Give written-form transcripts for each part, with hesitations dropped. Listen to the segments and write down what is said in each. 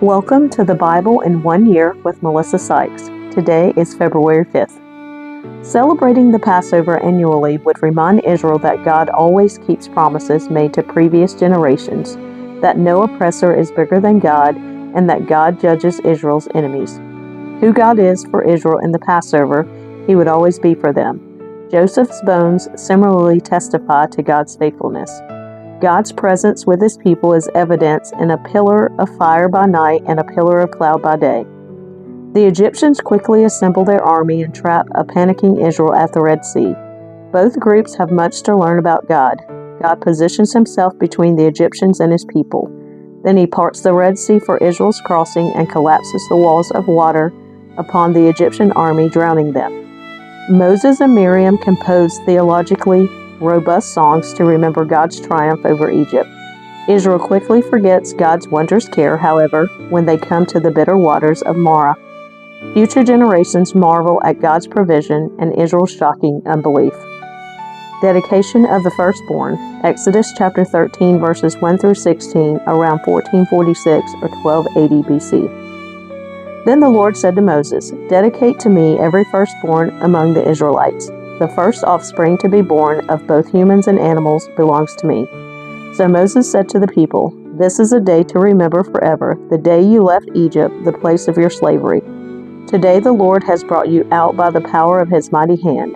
Welcome to the Bible in 1 Year with Melissa Sykes. Today is February 5th. Celebrating the Passover annually would remind Israel that God always keeps promises made to previous generations, that no oppressor is bigger than God, and that God judges Israel's enemies. Who God is for Israel in the Passover, He would always be for them. Joseph's bones similarly testify to God's faithfulness. God's presence with His people is evidenced in a pillar of fire by night and a pillar of cloud by day. The Egyptians quickly assemble their army and trap a panicking Israel at the Red Sea. Both groups have much to learn about God. God positions Himself between the Egyptians and His people. Then He parts the Red Sea for Israel's crossing and collapses the walls of water upon the Egyptian army, drowning them. Moses and Miriam composed theologically robust songs to remember God's triumph over Egypt. Israel quickly forgets God's wondrous care, however, when they come to the bitter waters of Marah. Future generations marvel at God's provision and Israel's shocking unbelief. Dedication of the firstborn, Exodus chapter 13, verses 1 through 16, around 1446 or 1280 BC. Then the Lord said to Moses, "Dedicate to me every firstborn among the Israelites. The first offspring to be born of both humans and animals belongs to me." So Moses said to the people, "This is a day to remember forever, the day you left Egypt, the place of your slavery. Today the Lord has brought you out by the power of His mighty hand.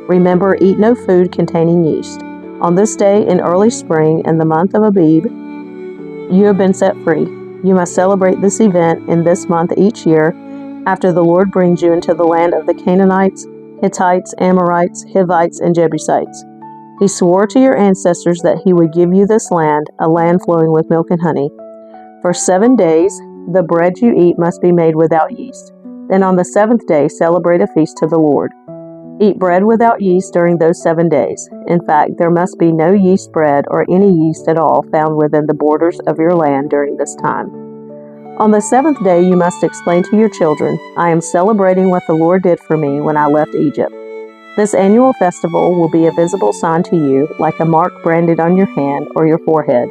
Remember, eat no food containing yeast. On this day in early spring, in the month of Abib, you have been set free. You must celebrate this event in this month each year, after the Lord brings you into the land of the Canaanites, Hittites, Amorites, Hivites, and Jebusites. He swore to your ancestors that He would give you this land, a land flowing with milk and honey. For 7 days, the bread you eat must be made without yeast. Then on the 7th day, celebrate a feast to the Lord. Eat bread without yeast during those 7 days. In fact, there must be no yeast bread or any yeast at all found within the borders of your land during this time. On the 7th day, you must explain to your children, I am celebrating what the Lord did for me when I left Egypt. This annual festival will be a visible sign to you, like a mark branded on your hand or your forehead.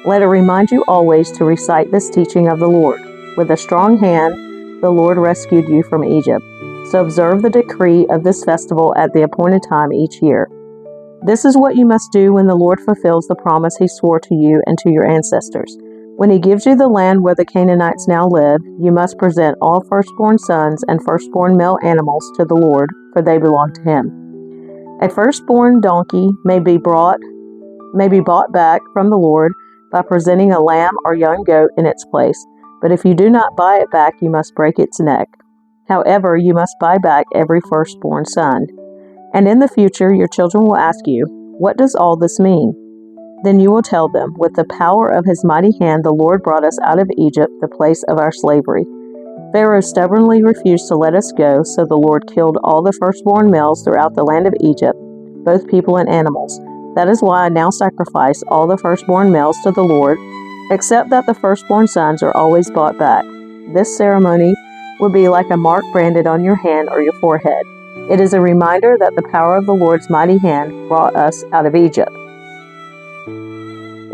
Let it remind you always to recite this teaching of the Lord. With a strong hand, the Lord rescued you from Egypt. So observe the decree of this festival at the appointed time each year. This is what you must do when the Lord fulfills the promise He swore to you and to your ancestors. When He gives you the land where the Canaanites now live, you must present all firstborn sons and firstborn male animals to the Lord, for they belong to Him. A firstborn donkey may be bought back from the Lord by presenting a lamb or young goat in its place. But if you do not buy it back, you must break its neck. However, you must buy back every firstborn son. And in the future, your children will ask you, what does all this mean? Then you will tell them, with the power of His mighty hand, the Lord brought us out of Egypt, the place of our slavery. Pharaoh stubbornly refused to let us go, so the Lord killed all the firstborn males throughout the land of Egypt, both people and animals. That is why I now sacrifice all the firstborn males to the Lord, except that the firstborn sons are always bought back. This ceremony will be like a mark branded on your hand or your forehead. It is a reminder that the power of the Lord's mighty hand brought us out of Egypt.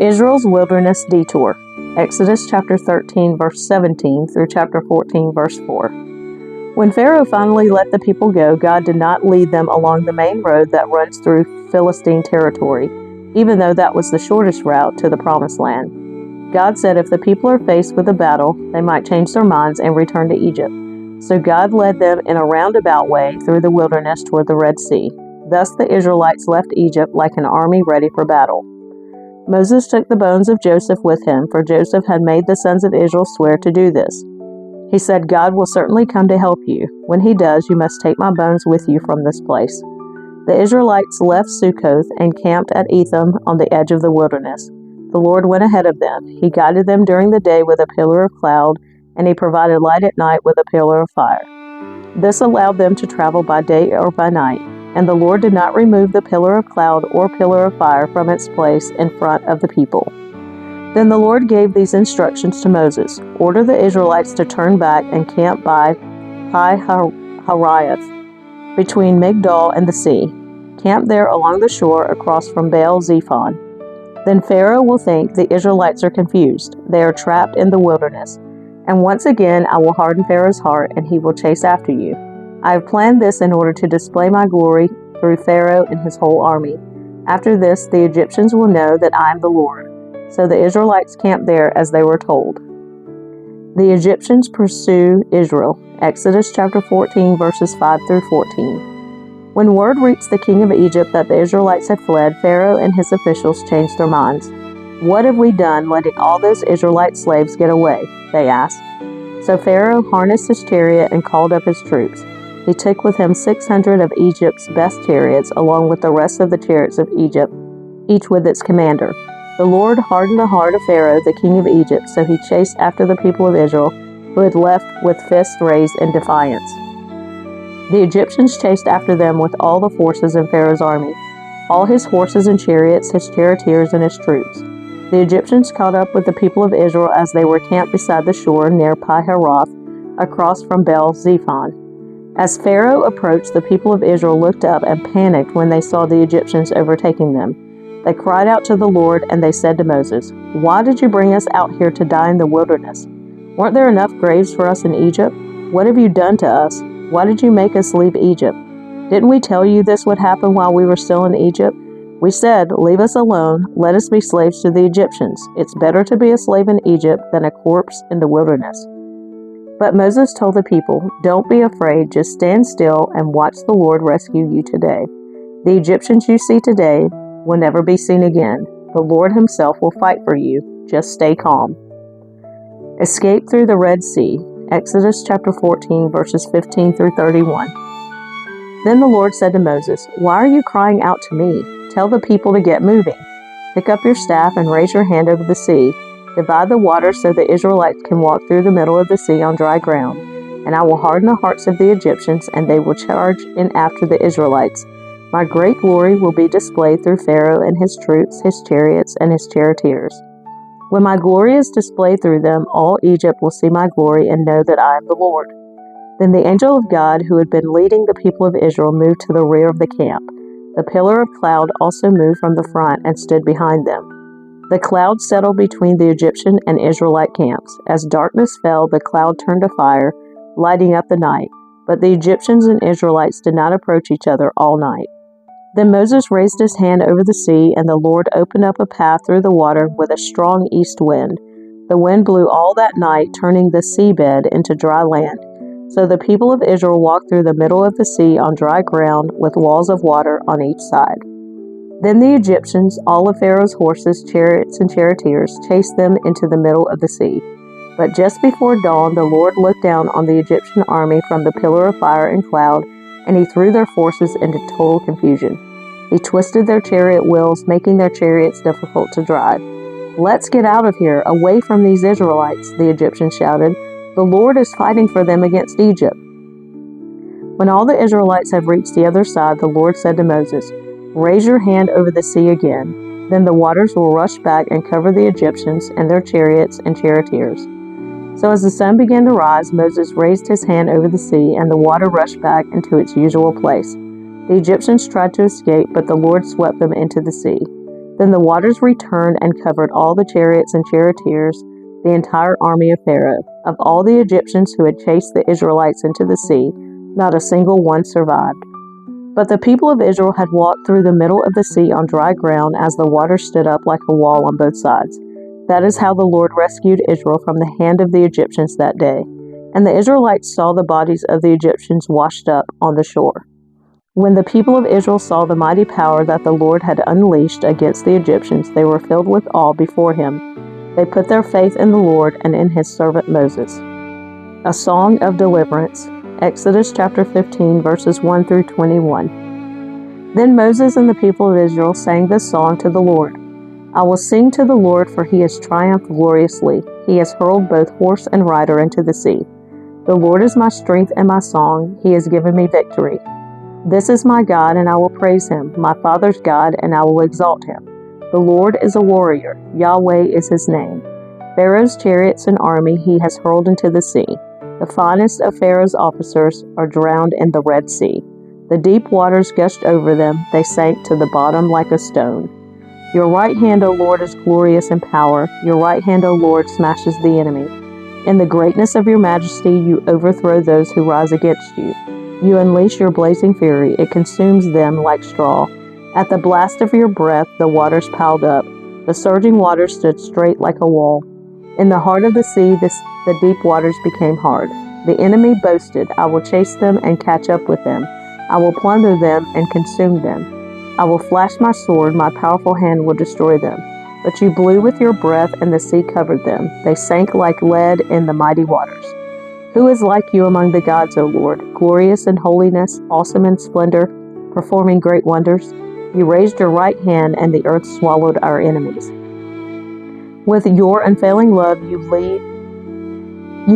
Israel's wilderness detour. Exodus chapter 13, verse 17 through chapter 14, verse 4. When Pharaoh finally let the people go, God did not lead them along the main road that runs through Philistine territory, even though that was the shortest route to the Promised Land. God said if the people are faced with a battle, they might change their minds and return to Egypt. So God led them in a roundabout way through the wilderness toward the Red Sea. Thus the Israelites left Egypt like an army ready for battle. Moses took the bones of Joseph with him, for Joseph had made the sons of Israel swear to do this. He said, God will certainly come to help you. When He does, you must take my bones with you from this place. The Israelites left Sukkoth and camped at Etham on the edge of the wilderness. The Lord went ahead of them. He guided them during the day with a pillar of cloud, and He provided light at night with a pillar of fire. This allowed them to travel by day or by night, and the Lord did not remove the pillar of cloud or pillar of fire from its place in front of the people. Then the Lord gave these instructions to Moses. Order the Israelites to turn back and camp by Pi-Hahiroth, between Migdol and the sea. Camp there along the shore across from Baal-Zephon. Then Pharaoh will think the Israelites are confused. They are trapped in the wilderness. And once again I will harden Pharaoh's heart, and he will chase after you. I have planned this in order to display my glory through Pharaoh and his whole army. After this, the Egyptians will know that I am the Lord." So the Israelites camped there as they were told. The Egyptians pursue Israel. Exodus chapter 14, verses 5 through 14. When word reached the king of Egypt that the Israelites had fled, Pharaoh and his officials changed their minds. "What have we done letting all those Israelite slaves get away?" they asked. So Pharaoh harnessed his chariot and called up his troops. He took with him 600 of Egypt's best chariots, along with the rest of the chariots of Egypt, each with its commander. The Lord hardened the heart of Pharaoh, the king of Egypt, so he chased after the people of Israel, who had left with fists raised in defiance. The Egyptians chased after them with all the forces in Pharaoh's army, all his horses and chariots, his charioteers, and his troops. The Egyptians caught up with the people of Israel as they were camped beside the shore near Pi-hahiroth, across from Baal-zephon. As Pharaoh approached, the people of Israel looked up and panicked when they saw the Egyptians overtaking them. They cried out to the Lord, and they said to Moses, "Why did you bring us out here to die in the wilderness? Weren't there enough graves for us in Egypt? What have you done to us? Why did you make us leave Egypt? Didn't we tell you this would happen while we were still in Egypt? We said, 'Leave us alone, let us be slaves to the Egyptians. It's better to be a slave in Egypt than a corpse in the wilderness.'" But Moses told the people, "Don't be afraid, just stand still and watch the Lord rescue you today. The Egyptians you see today will never be seen again. The Lord himself will fight for you. Just stay calm." Escape through the Red Sea. Exodus chapter 14, verses 15 through 31. Then the Lord said to Moses, "Why are you crying out to me? Tell the people to get moving. Pick up your staff and raise your hand over the sea. Divide the water so the Israelites can walk through the middle of the sea on dry ground. And I will harden the hearts of the Egyptians, and they will charge in after the Israelites. My great glory will be displayed through Pharaoh and his troops, his chariots, and his charioteers. When my glory is displayed through them, all Egypt will see my glory and know that I am the Lord." Then the angel of God, who had been leading the people of Israel, moved to the rear of the camp. The pillar of cloud also moved from the front and stood behind them. The cloud settled between the Egyptian and Israelite camps. As darkness fell, the cloud turned to fire, lighting up the night. But the Egyptians and Israelites did not approach each other all night. Then Moses raised his hand over the sea, and the Lord opened up a path through the water with a strong east wind. The wind blew all that night, turning the seabed into dry land. So the people of Israel walked through the middle of the sea on dry ground with walls of water on each side. Then the Egyptians, all of Pharaoh's horses, chariots, and charioteers, chased them into the middle of the sea. But just before dawn, the Lord looked down on the Egyptian army from the pillar of fire and cloud, and he threw their forces into total confusion. He twisted their chariot wheels, making their chariots difficult to drive. "Let's get out of here, away from these Israelites," the Egyptians shouted. "The Lord is fighting for them against Egypt." When all the Israelites had reached the other side, the Lord said to Moses, "Raise your hand over the sea again. Then the waters will rush back and cover the Egyptians and their chariots and charioteers." So as the sun began to rise, Moses raised his hand over the sea, and the water rushed back into its usual place. The Egyptians tried to escape, but the Lord swept them into the sea. Then the waters returned and covered all the chariots and charioteers, the entire army of Pharaoh. Of all the Egyptians who had chased the Israelites into the sea, not a single one survived. But the people of Israel had walked through the middle of the sea on dry ground as the water stood up like a wall on both sides. That is how the Lord rescued Israel from the hand of the Egyptians that day. And the Israelites saw the bodies of the Egyptians washed up on the shore. When the people of Israel saw the mighty power that the Lord had unleashed against the Egyptians, they were filled with awe before him. They put their faith in the Lord and in his servant Moses. A Song of Deliverance. Exodus chapter 15, verses 1 through 21. Then Moses and the people of Israel sang this song to the Lord. "I will sing to the Lord, for he has triumphed gloriously. He has hurled both horse and rider into the sea. The Lord is my strength and my song. He has given me victory. This is my God, and I will praise him, my father's God, and I will exalt him. The Lord is a warrior. Yahweh is his name. Pharaoh's chariots and army he has hurled into the sea. The finest of Pharaoh's officers are drowned in the Red Sea. The deep waters gushed over them. They sank to the bottom like a stone. Your right hand, O Lord, is glorious in power. Your right hand, O Lord, smashes the enemy. In the greatness of your majesty, you overthrow those who rise against you. You unleash your blazing fury, it consumes them like straw. At the blast of your breath, the waters piled up. The surging waters stood straight like a wall. In the heart of the sea, the deep waters became hard. The enemy boasted, I will chase them and catch up with them. I will plunder them and consume them. I will flash my sword, my powerful hand will destroy them. But you blew with your breath, and the sea covered them. They sank like lead in the mighty waters. Who is like you among the gods, O Lord, glorious in holiness, awesome in splendor, performing great wonders? You raised your right hand, and the earth swallowed our enemies. With your unfailing love, you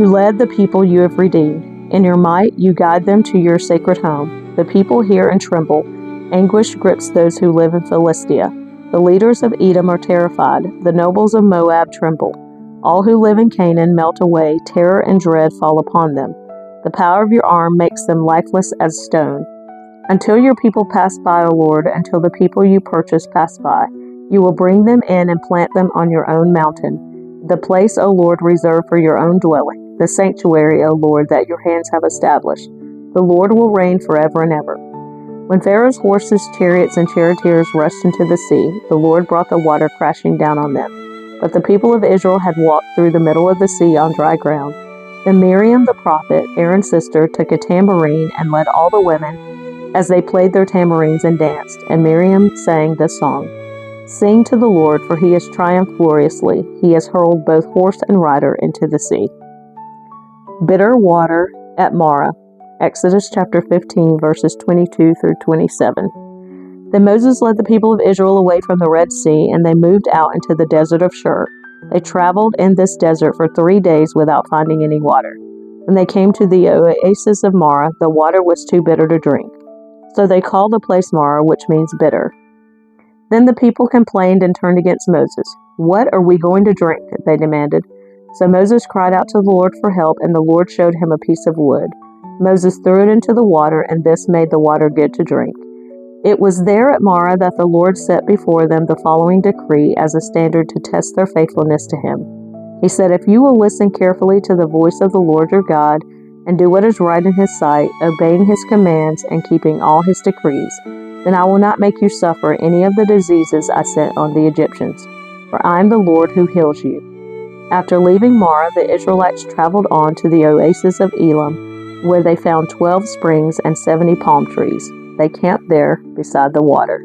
led the people you have redeemed. In your might, you guide them to your sacred home. The people hear and tremble. Anguish grips those who live in Philistia. The leaders of Edom are terrified. The nobles of Moab tremble. All who live in Canaan melt away. Terror and dread fall upon them. The power of your arm makes them lifeless as stone. Until your people pass by, O Lord, until the people you purchase pass by, you will bring them in and plant them on your own mountain, the place, O Lord, reserved for your own dwelling, the sanctuary, O Lord, that your hands have established. The Lord will reign forever and ever. When Pharaoh's horses, chariots, and charioteers rushed into the sea, the Lord brought the water crashing down on them. But the people of Israel had walked through the middle of the sea on dry ground. Then Miriam the prophet, Aaron's sister, took a tambourine and led all the women as they played their tambourines and danced. And Miriam sang this song: Sing to the Lord, for he has triumphed gloriously. He has hurled both horse and rider into the sea. Bitter water at Marah. Exodus chapter 15, verses 22 through 27. Then Moses led the people of Israel away from the Red Sea, and they moved out into the desert of Shur. They traveled in this desert for 3 days without finding any water. When they came to the oasis of Marah, the water was too bitter to drink. So they called the place Marah, which means bitter. Then the people complained and turned against Moses. What are we going to drink? They demanded. So Moses cried out to the Lord for help, and the Lord showed him a piece of wood. Moses threw it into the water, and this made the water good to drink. It was there at Marah that the Lord set before them the following decree as a standard to test their faithfulness to him. He said, If you will listen carefully to the voice of the Lord your God, and do what is right in his sight, obeying his commands and keeping all his decrees, then I will not make you suffer any of the diseases I sent on the Egyptians, for I am the Lord who heals you. After leaving Marah, the Israelites traveled on to the oasis of Elim, where they found 12 springs and 70 palm trees. They camped there beside the water.